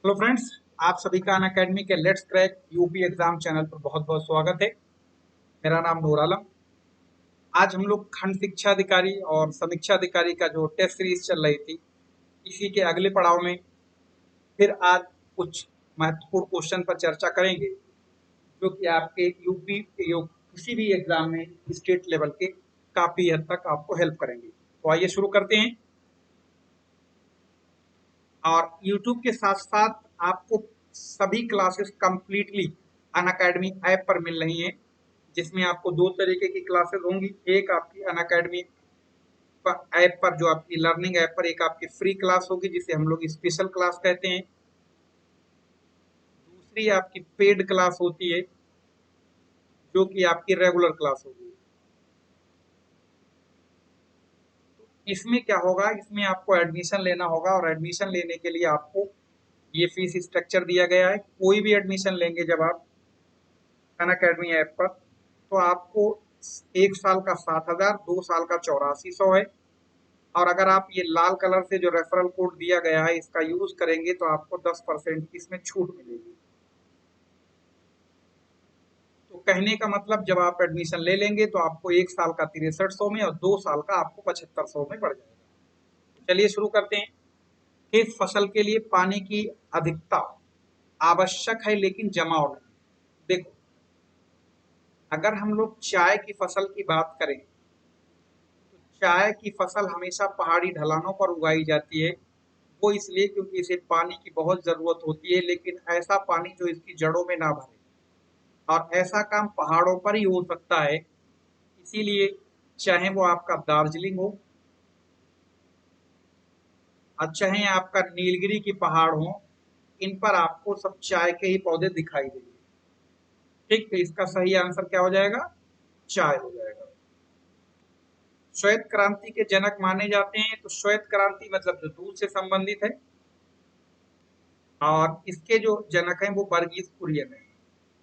Hello friends. आप सभी का अनअकैडमी के let's crack UP exam channel पर बहुत बहुत स्वागत है। मेरा नाम नूर आलम। आज हम लोग खंड शिक्षा अधिकारी और समीक्षा अधिकारी का जो टेस्ट सीरीज चल रही थी, इसी के अगले पड़ाव में फिर आज कुछ महत्वपूर्ण क्वेश्चन पर चर्चा करेंगे, जो कि आपके यूपी किसी भी एग्जाम में स्टेट लेवल के काफी हद तक आपको हेल्प करेंगे। तो आइए शुरू करते हैं। और यूट्यूब के साथ साथ आपको सभी क्लासेस कंप्लीटली अनअकैडमी ऐप पर मिल रही हैं, जिसमें आपको दो तरीके की क्लासेस होंगी। एक आपकी अनअकैडमी ऐप पर, जो आपकी लर्निंग ऐप पर एक आपकी फ्री क्लास होगी, जिसे हम लोग स्पेशल क्लास कहते हैं। दूसरी आपकी पेड क्लास होती है, जो कि आपकी रेगुलर क्लास होगी। इसमें क्या होगा, इसमें आपको एडमिशन लेना होगा, और एडमिशन लेने के लिए आपको ये फीस स्ट्रक्चर दिया गया है। कोई भी एडमिशन लेंगे जब आप अनअकैडमी ऐप पर, तो आपको 1 साल का 7,000, 2 साल का 8400 है। और अगर आप ये लाल कलर से जो रेफरल कोड दिया गया है, इसका यूज करेंगे तो आपको 10% की इसमें छूट मिलेगी। तो कहने का मतलब, जब आप एडमिशन ले लेंगे तो आपको 1 साल का 6300 में और 2 साल का आपको 7500 में पड़ जाएगा। चलिए शुरू करते हैं। किस फसल के लिए पानी की अधिकता आवश्यक है लेकिन जमाव नहीं? देखो, अगर हम लोग चाय की फसल की बात करें, चाय की फसल हमेशा पहाड़ी ढलानों पर उगाई जाती है। वो इसलिए क्योंकि इसे पानी की बहुत जरूरत होती है, लेकिन ऐसा पानी जो इसकी जड़ों में ना भरे, और ऐसा काम पहाड़ों पर ही हो सकता है। इसीलिए चाहे वो आपका दार्जिलिंग हो और चाहे आपका नीलगिरी की पहाड़ हो, इन पर आपको सब चाय के ही पौधे दिखाई देंगे। ठीक, तो इसका सही आंसर क्या हो जाएगा? चाय हो जाएगा। श्वेत क्रांति के जनक माने जाते हैं, तो श्वेत क्रांति मतलब जो दूध से संबंधित है, और इसके जो जनक हैं वो वर्गीज कुरियन है।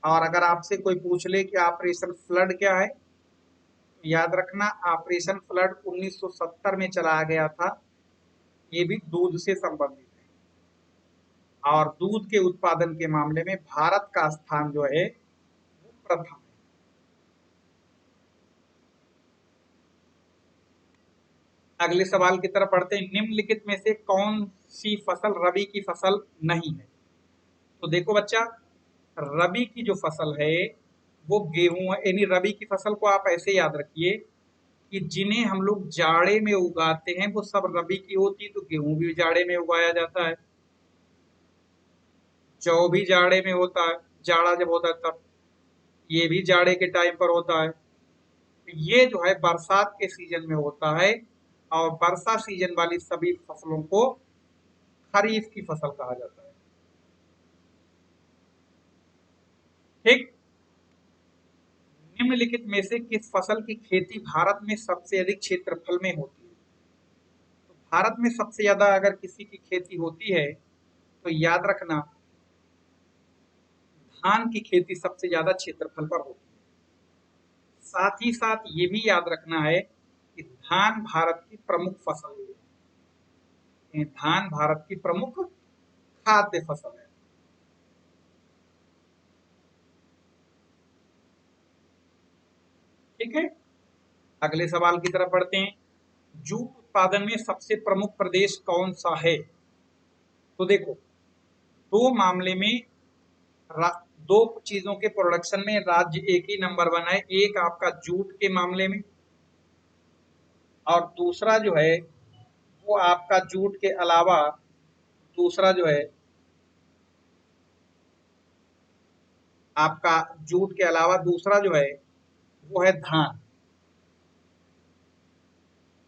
और अगर आपसे कोई पूछ ले कि ऑपरेशन फ्लड क्या है, तो याद रखना, ऑपरेशन फ्लड 1970 में चलाया गया था। ये भी दूध से संबंधित है, और दूध के उत्पादन के मामले में भारत का स्थान जो है वो प्रथम है। अगले सवाल की तरफ बढ़ते हैं। निम्नलिखित में से कौन सी फसल रबी की फसल नहीं है? तो देखो बच्चा, रबी की जो फसल है वो गेहूं है। यानी रबी की फसल को आप ऐसे याद रखिए कि जिन्हें हम लोग जाड़े में उगाते हैं वो सब रबी की होती है। तो गेहूं भी जाड़े में उगाया जाता है, जौ भी जाड़े में होता है, जाड़ा जब होता है तब। ये भी जाड़े के टाइम पर होता है। ये जो है बरसात के सीजन में होता है, और वर्षा सीजन वाली सभी फसलों को खरीफ की फसल कहा जाता है। ठीक। निम्नलिखित में से किस फसल की खेती भारत में सबसे अधिक क्षेत्रफल में होती है? तो भारत में सबसे ज्यादा अगर किसी की खेती होती है, तो याद रखना, धान की खेती सबसे ज्यादा क्षेत्रफल पर होती है। साथ ही साथ ये भी याद रखना है कि धान भारत की प्रमुख फसल है। ये धान भारत की प्रमुख खाद्य फसल है। ठीक है, अगले सवाल की तरफ बढ़ते हैं। जूट उत्पादन में सबसे प्रमुख प्रदेश कौन सा है? तो देखो, दो मामले में दो चीजों के प्रोडक्शन में राज्य एक ही नंबर वन है। एक आपका जूट के मामले में, और दूसरा जो है वो आपका जूट के अलावा, दूसरा जो है आपका जूट के अलावा दूसरा जो है वो है धान।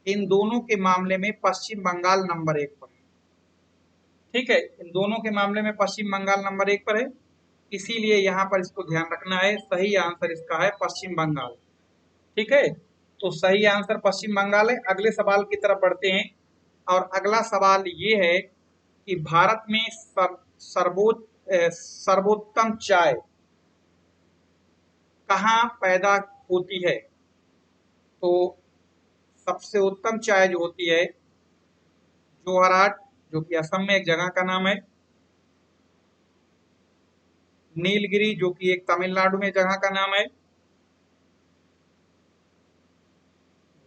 इन दोनों के मामले में पश्चिम बंगाल नंबर 1 पर है। ठीक है, इन दोनों के मामले में पश्चिम बंगाल नंबर 1 पर है। इसीलिए यहाँ पर इसको ध्यान रखना है, सही आंसर इसका है पश्चिम बंगाल। ठीक है, तो सही आंसर पश्चिम बंगाल है। अगले सवाल की तरफ बढ़ते हैं, और अगला सवाल ये है कि भारत में सर्वोत्तम चाय कहाँ पैदा होती है? तो सबसे उत्तम चाय जो होती है, जोहराट, जो कि असम में एक जगह का नाम है। नीलगिरी जो कि एक तमिलनाडु में जगह का नाम है,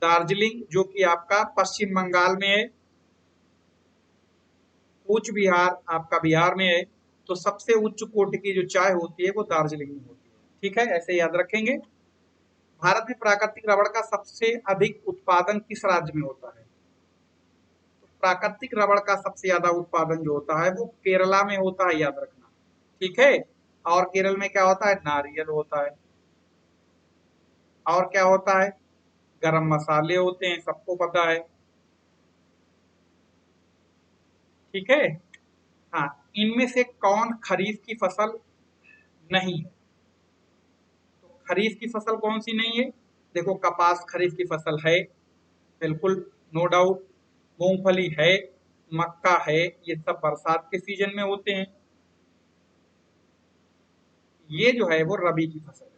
दार्जिलिंग जो कि आपका पश्चिम बंगाल में है, कूच बिहार आपका बिहार में है। तो सबसे उच्च कोटि की जो चाय होती है वो दार्जिलिंग में होती है। ठीक है, ऐसे याद रखेंगे। भारत में प्राकृतिक रबड़ का सबसे अधिक उत्पादन किस राज्य में होता है? तो प्राकृतिक रबड़ का सबसे ज्यादा उत्पादन जो होता है वो केरला में होता है, याद रखना। ठीक है, और केरल में क्या होता है? नारियल होता है। और क्या होता है? गरम मसाले होते हैं, सबको पता है। ठीक है। हाँ, इनमें से कौन खरीफ की फसल नहीं है? तो खरीफ की फसल कौन सी नहीं है? देखो, कपास खरीफ की फसल है, बिल्कुल, नो डाउट। मूंगफली है, मक्का है, ये सब बरसात के सीजन में होते हैं। ये जो है वो रबी की फसल है।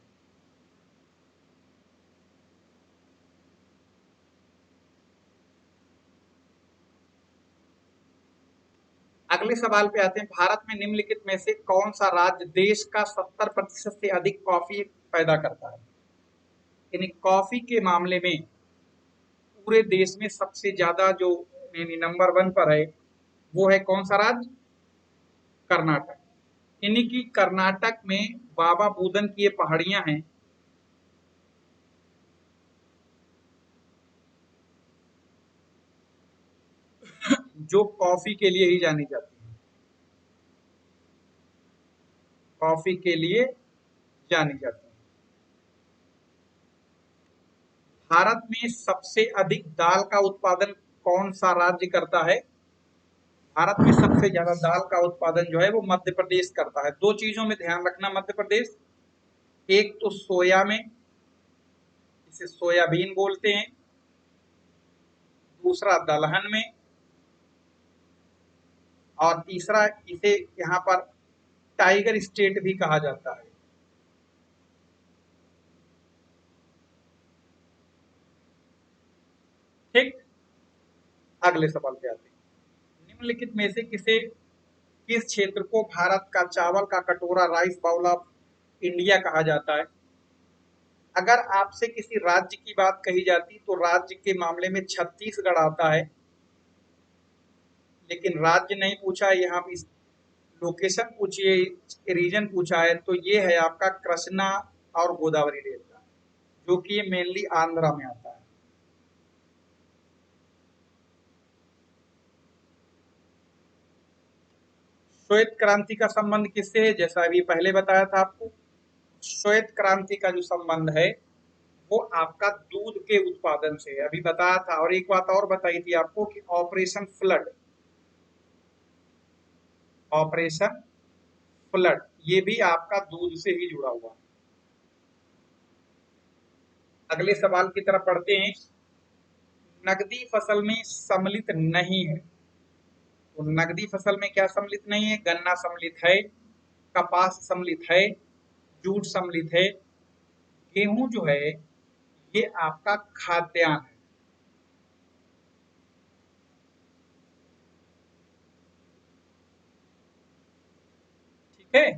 अगले सवाल पे आते हैं। भारत में निम्नलिखित में से कौन सा राज्य देश का 70% से अधिक कॉफी पैदा करता है? यानी कॉफी के मामले में पूरे देश में सबसे ज्यादा जो यानी नंबर वन पर है वो है कौन सा राज्य? कर्नाटक। यानी कि कर्नाटक में बाबा बूदन की ये पहाड़ियां हैं जो कॉफी के लिए ही जानी जाती है। कॉफी के लिए जानी जाती है। भारत में सबसे अधिक दाल का उत्पादन कौन सा राज्य करता है? भारत में सबसे ज्यादा दाल का उत्पादन जो है वो मध्य प्रदेश करता है। दो चीजों में ध्यान रखना मध्य प्रदेश। एक तो सोया में, इसे सोयाबीन बोलते हैं। दूसरा दलहन में। और तीसरा इसे यहाँ पर टाइगर स्टेट भी कहा जाता है। ठीक। अगले सवाल पे आते हैं। निम्नलिखित में से किस क्षेत्र को भारत का चावल का कटोरा, राइस बाउल ऑफ इंडिया कहा जाता है? अगर आपसे किसी राज्य की बात कही जाती तो राज्य के मामले में छत्तीसगढ़ आता है। लेकिन राज्य नहीं पूछा है, यहाँ इस लोकेशन पूछिए, रीजन पूछा है, तो ये है आपका कृष्णा और गोदावरी डेल्टा, जो कि ये मेनली आंध्रा में आता है। श्वेत क्रांति का संबंध किससे है? जैसा अभी पहले बताया था आपको, श्वेत क्रांति का जो संबंध है वो आपका दूध के उत्पादन से है, अभी बताया था। और एक बात और बताई थी आपको कि ऑपरेशन फ्लड, ऑपरेशन फ्लड ये भी आपका दूध से ही जुड़ा हुआ है। अगले सवाल की तरफ बढ़ते हैं। नकदी फसल में सम्मिलित नहीं है। तो नकदी फसल में क्या सम्मिलित नहीं है? गन्ना सम्मिलित है, कपास सम्मिलित है, जूट सम्मिलित है। गेहूं जो है ये आपका खाद्यान्न है। ठीक है।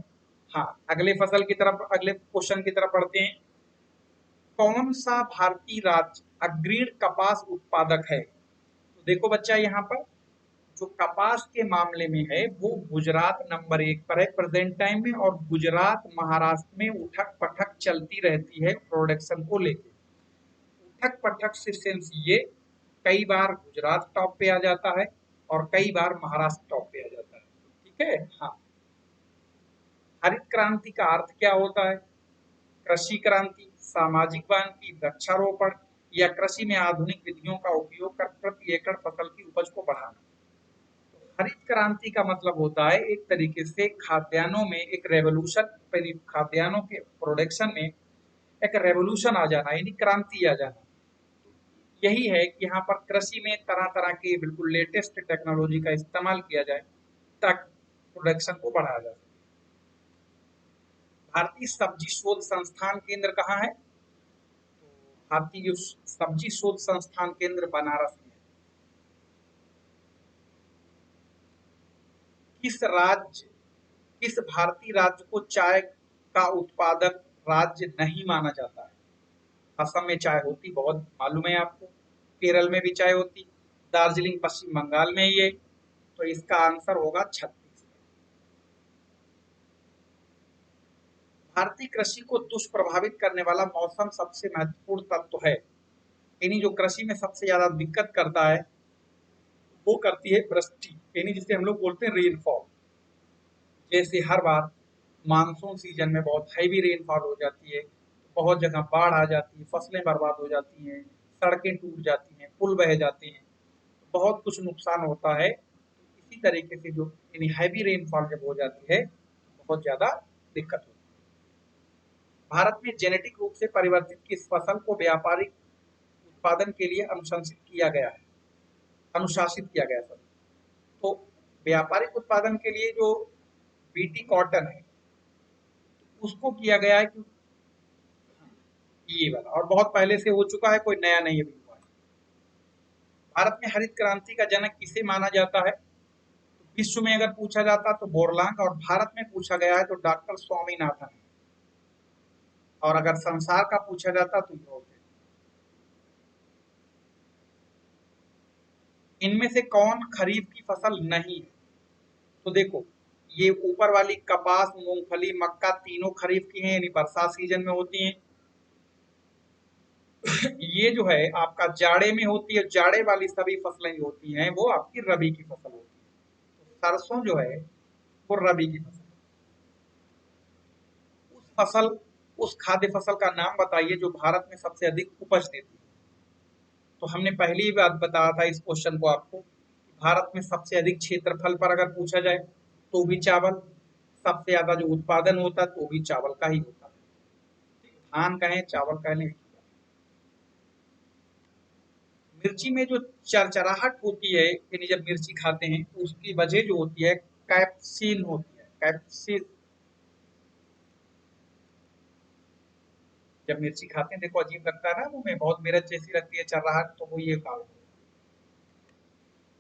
हाँ, अगले फसल की तरफ, अगले क्वेश्चन की तरफ बढ़ते हैं। कौन सा भारतीय राज्य अग्रणी कपास उत्पादक है? तो देखो बच्चा, यहाँ पर जो कपास के मामले में है वो गुजरात नंबर एक पर है प्रेजेंट टाइम में। और गुजरात महाराष्ट्र में उठक पटक चलती रहती है प्रोडक्शन को लेकर। उठक पटक से सेंस ये, कई बार गुजरात टॉप पे आ जाता है और कई बार महाराष्ट्र टॉप पे आ जाता है। ठीक है। हाँ, हरित क्रांति का अर्थ क्या होता है? कृषि क्रांति, सामाजिक क्रांति, वृक्षारोपण, या कृषि में आधुनिक विधियों का उपयोग कर प्रति एकड़ फसल की उपज को बढ़ाना। हरित क्रांति का मतलब होता है एक तरीके से खाद्यान्नों में एक रेवोल्यूशन, खाद्यान्नों के प्रोडक्शन में एक रेवोल्यूशन आ जाना, यानी क्रांति आ जाना। यही है कि यहाँ पर कृषि में तरह तरह के बिल्कुल लेटेस्ट टेक्नोलॉजी का इस्तेमाल किया जाए ताकि प्रोडक्शन को बढ़ाया जा सके। भारतीय सब्जी शोध संस्थान केंद्र कहाँ है? तो भारतीय जो सब्जी शोध संस्थान केंद्र बनारस में है। किस राज्य किस भारतीय राज्य को चाय का उत्पादक राज्य नहीं माना जाता है? असम में चाय होती बहुत मालूम है आपको, केरल में भी चाय होती, दार्जिलिंग पश्चिम बंगाल में ही है, तो इसका आंसर होगा छत्तीसगढ़। भारतीय कृषि को दुष्प्रभावित करने वाला मौसम सबसे महत्वपूर्ण तत्व है, यानी जो कृषि में सबसे ज्यादा दिक्कत करता है वो करती है वृष्टि, यानी जिसे हम लोग बोलते हैं रेनफॉल। जैसे हर बार मानसून सीजन में बहुत हैवी रेनफॉल हो जाती है, बहुत जगह बाढ़ आ जाती है, फसलें बर्बाद हो जाती हैं, सड़कें टूट जाती हैं, पुल बह जाते हैं, बहुत कुछ नुकसान होता है। इसी तरीके से जो यानी हैवी रेनफॉल जब हो जाती है बहुत ज्यादा दिक्कत होती है। भारत में जेनेटिक रूप से परिवर्तित किस फसल को व्यापारिक उत्पादन के लिए अनुशंसित किया गया है, अनुशासित किया गया है? तो व्यापारिक उत्पादन के लिए जो बीटी कॉटन है उसको किया गया है, क्योंकि ये वाला और बहुत पहले से हो चुका है, कोई नया नहीं अभी हुआ है। भारत में हरित क्रांति का जनक किसे माना जाता है? तो विश्व में अगर पूछा जाता तो बोरलांग, और भारत में पूछा गया है तो डॉक्टर स्वामीनाथन, और अगर संसार का पूछा जाता तो ये होते। इनमें से कौन खरीफ की फसल नहीं है? तो देखो, ये ऊपर वाली कपास, मूंगफली, मक्का तीनों खरीफ की हैं, यानी बरसात सीजन में होती हैं। ये जो है आपका जाड़े में होती है, जाड़े वाली सभी फसलें जो होती हैं वो आपकी रबी की फसल होती है। तो सरसों जो है वो रबी की फसल है। उस फसल, उस खाद्य फसल का नाम बताइए जो भारत में सबसे अधिक उपज देती है। तो हमने पहली बात बताया था इस क्वेश्चन को आपको, भारत में सबसे अधिक क्षेत्रफल पर अगर पूछा जाए तो भी चावल, सबसे ज्यादा जो उत्पादन होता है तो भी चावल का ही होता है। धान कहें चावल कहें, मिर्ची में जो चरचराहट होती है यानी जब मिर्ची खाते हैं तो उसकी वजह जो होती है कैप्सिन होती है, कैप्सिन। जब मिर्ची खाते हैं देखो अजीब लगता है ना, मुंह में बहुत मिर्च जैसी लगती है चरराहट, तो वो ये कारण है।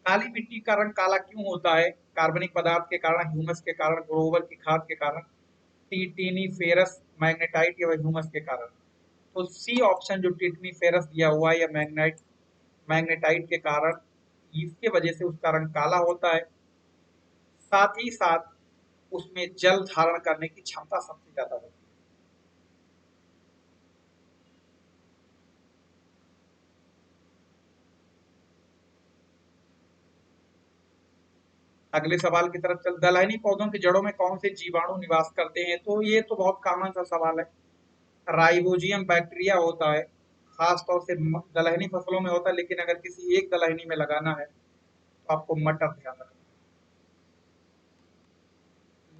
काली मिट्टी का रंग काला क्यों होता है? कार्बनिक पदार्थ के कारण, ह्यूमस के कारण, गोबर की खाद के कारण, टीटीनी फेरस मैग्नेटाइट या ह्यूमस के कारण? तो सी ऑप्शन जो टिटनी फेरस दिया हुआ है या मैग्नेटाइट के कारण, इसके वजह से उसका रंग काला होता है। साथ ही साथ उसमें जल धारण करने की क्षमता सबसे ज्यादा होती है। अगले सवाल की तरफ चल, दलहनी पौधों की जड़ों में कौन से जीवाणु निवास करते हैं? तो ये तो बहुत कॉमन सा सवाल है, राइबोजियम बैक्टीरिया होता है, खास तौर से दलहनी फसलों में होता है, लेकिन अगर किसी एक दलहनी में लगाना है तो आपको मटर ध्यान रखना है।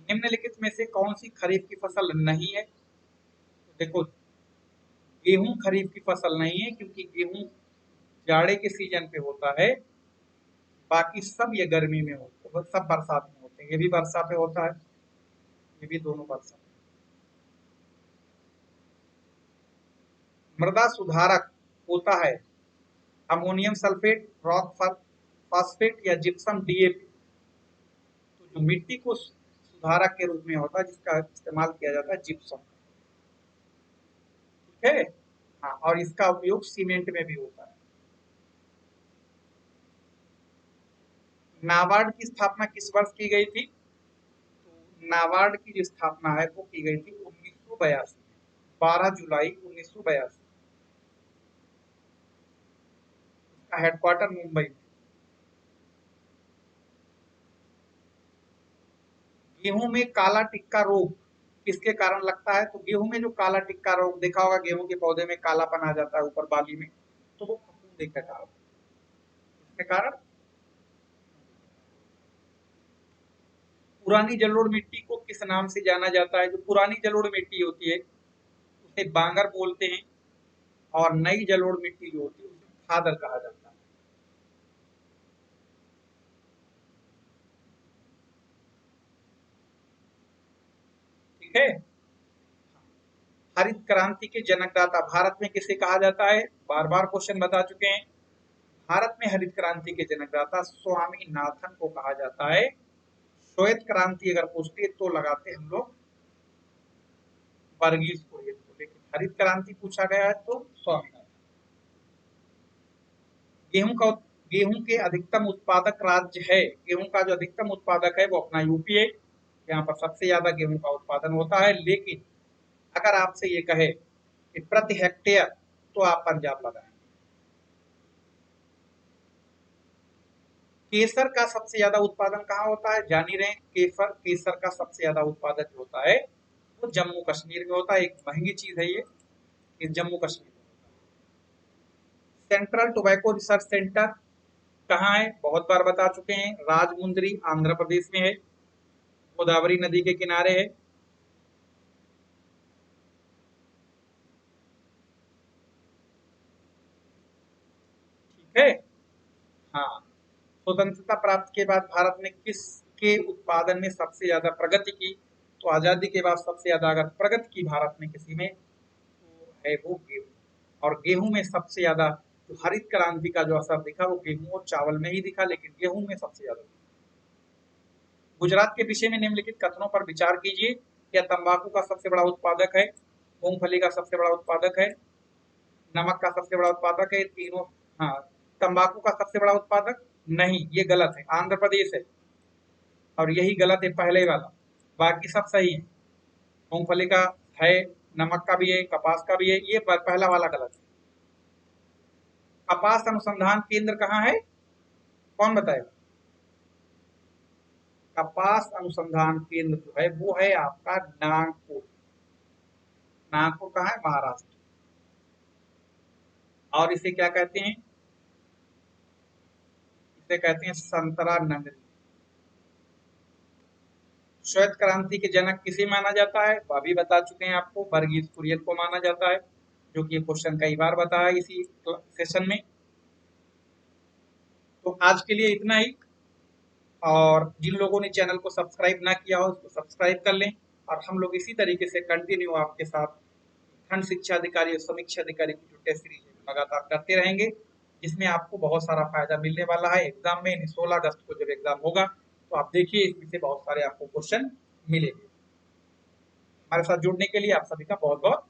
निम्नलिखित में से कौन सी खरीफ की फसल नहीं है? तो देखो, गेहूं खरीफ की फसल नहीं है क्योंकि गेहूं जाड़े के सीजन पे होता है, बाकी सब ये गर्मी में होते हैं, सब बरसात में होते हैं। ये भी वर्षा पे होता है, ये भी दोनों वर्षा। मृदा सुधारक होता है अमोनियम सल्फेट, रॉक फॉस्फेट या जिप्सम डीएपी। तो जो मिट्टी को सुधारक के रूप में होता है जिसका इस्तेमाल किया जाता है जिप्सम, ठीक है। हाँ, और इसका उपयोग सीमेंट में भी होता है। नाबार्ड की स्थापना किस वर्ष की गई थी? तो नाबार्ड की जो स्थापना है वो की गई थी 1982 में, 12 जुलाई 1982। इसका हेडक्वार्टर मुंबई में। गेहूं में काला टिक्का रोग किसके कारण लगता है? तो गेहूं में जो काला टिक्का रोग देखा होगा, गेहूं के पौधे में कालापन आ जाता है ऊपर बाली में, तो वो फफूंदी के कारण, इसके कारण। पुरानी जलोढ़ मिट्टी को किस नाम से जाना जाता है? जो पुरानी जलोढ़ मिट्टी होती है उसे बांगर बोलते हैं, और नई जलोढ़ मिट्टी जो होती है उसे खादर कहा जाता है, ठीक है। हरित क्रांति के जनकदाता भारत में किसे कहा जाता है? बार बार क्वेश्चन बता चुके हैं। भारत में हरित क्रांति के जनकदाता स्वामीनाथन को कहा जाता है, श्वेत क्रांति अगर पूछती है तो लगाते हम लोग वर्गीज कुरियन को, लेकिन हरित क्रांति पूछा गया है तो स्वामीनाथन। गेहूं का गेहूं के अधिकतम उत्पादक राज्य है, गेहूं का जो अधिकतम उत्पादक है वो अपना यूपी है, यहाँ पर सबसे ज्यादा गेहूं का उत्पादन होता है। लेकिन अगर आपसे ये कहे कि प्रति हेक्टेयर, तो आप पंजाब लगाएंगे। केसर का सबसे ज्यादा उत्पादन कहाँ होता है, जान ही रहे हैं, केसर का सबसे ज्यादा उत्पादक जो होता है वो जम्मू कश्मीर में होता है। एक महंगी चीज है ये जम्मू कश्मीर में होता है। सेंट्रल टोबैको रिसर्च सेंटर कहाँ है, बहुत बार बता चुके हैं, राजमुंदरी आंध्र प्रदेश में है, गोदावरी नदी के किनारे है। ठीक है। हाँ, स्वतंत्रता प्राप्त के बाद भारत ने किसके उत्पादन में सबसे ज्यादा प्रगति की, तो आजादी के बाद सबसे ज्यादा अगर प्रगति की भारत ने किसी में, तो है वो गेहूं। और गेहूं में सबसे ज्यादा जो हरित क्रांति का जो असर दिखा वो गेहूं और चावल में ही दिखा, लेकिन गेहूं में सबसे ज्यादा। गुजरात के विषय में निम्नलिखित कथनों पर विचार कीजिए। क्या तंबाकू का सबसे बड़ा उत्पादक है, मूंगफली का सबसे बड़ा उत्पादक है, नमक का सबसे बड़ा उत्पादक है, तीनों। हाँ, तंबाकू का सबसे बड़ा उत्पादक नहीं, ये गलत है, आंध्र प्रदेश है। और यही गलत है पहले वाला, बाकी सब सही है। मूंगफली का है, नमक का भी है, कपास का भी है, ये पहला वाला गलत है। कपास अनुसंधान केंद्र कहाँ है, कौन बताएगा। कपास अनुसंधान केंद्र जो है वो है आपका नागपुर। नागपुर कहाँ है, महाराष्ट्र। और इसे क्या कहते हैं, इसे कहते हैं संतरा नगरी। श्वेत क्रांति के जनक किसे माना जाता है, वह भी बता चुके हैं आपको, वर्गीज कुरियन को माना जाता है, जो कि क्वेश्चन कई बार बताया इसी सेशन में। तो आज के लिए इतना ही। और जिन लोगों ने चैनल को सब्सक्राइब ना किया हो उसको सब्सक्राइब कर लें। और हम लोग इसी तरीके से कंटिन्यू आपके साथ खंड शिक्षा अधिकारी और समीक्षा अधिकारी की जो टेस्ट सीरीज है लगातार करते रहेंगे, जिसमें आपको बहुत सारा फायदा मिलने वाला है एग्जाम में। 16 अगस्त को जब एग्जाम होगा तो आप देखिए इसमें से बहुत सारे आपको क्वेश्चन मिलेंगे। हमारे साथ जुड़ने के लिए आप सभी का बहुत बहुत